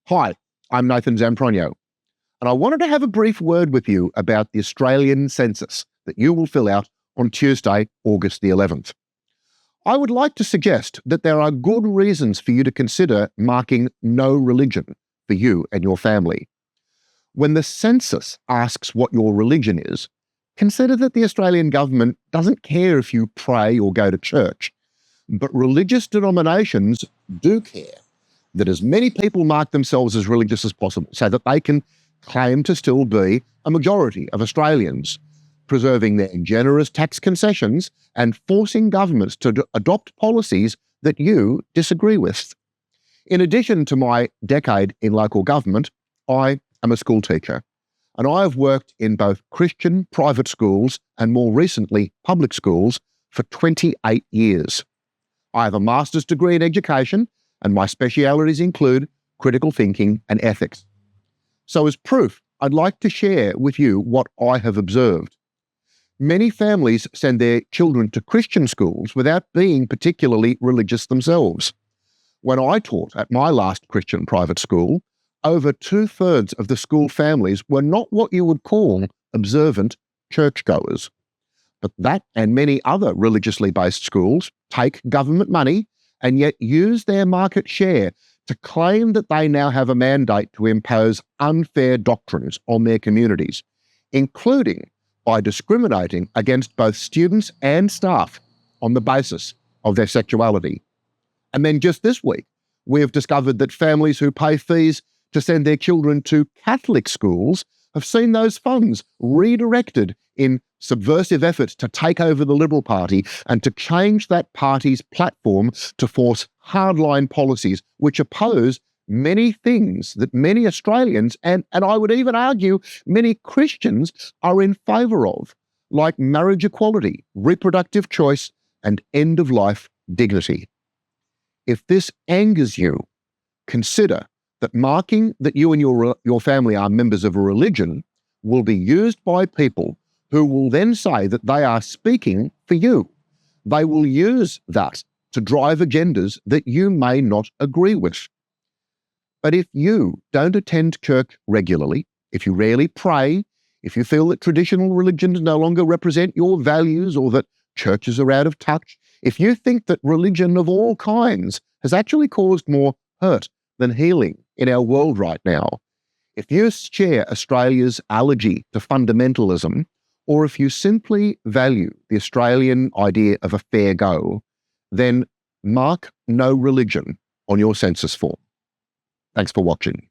Hi, I'm Nathan Zamprogno, and I wanted to have a brief word with you about the Australian Census that you will fill out on Tuesday, August the 11th. I would like to suggest that there are good reasons for you to consider marking no religion for you and your family. When the census asks what your religion is, consider that the Australian government doesn't care if you pray or go to church, but religious denominations do care that as many people mark themselves as religious as possible so that they can claim to still be a majority of Australians, preserving their generous tax concessions and forcing governments to adopt policies that you disagree with. In addition to my decade in local government, I am a school teacher, and I have worked in both Christian private schools and more recently public schools for 28 years. I have a master's degree in education, and my specialities include critical thinking and ethics. So as proof, I'd like to share with you what I have observed. Many families send their children to Christian schools without being particularly religious themselves. When I taught at my last Christian private school, over 2/3 of the school families were not what you would call observant churchgoers. But that and many other religiously based schools take government money and yet use their market share to claim that they now have a mandate to impose unfair doctrines on their communities, including by discriminating against both students and staff on the basis of their sexuality. And then just this week, we have discovered that families who pay fees to send their children to Catholic schools have seen those funds redirected in subversive efforts to take over the Liberal Party and to change that party's platform to force hardline policies which oppose many things that many Australians, and I would even argue many Christians, are in favour of, like marriage equality, reproductive choice, and end-of-life dignity. If this angers you, consider that marking that you and your family are members of a religion will be used by people who will then say that they are speaking for you. They will use that to drive agendas that you may not agree with. But if you don't attend church regularly, if you rarely pray, if you feel that traditional religions no longer represent your values or that churches are out of touch, if you think that religion of all kinds has actually caused more hurt than healing in our world right now, if you share Australia's allergy to fundamentalism, or if you simply value the Australian idea of a fair go, then mark no religion on your census form. Thanks for watching.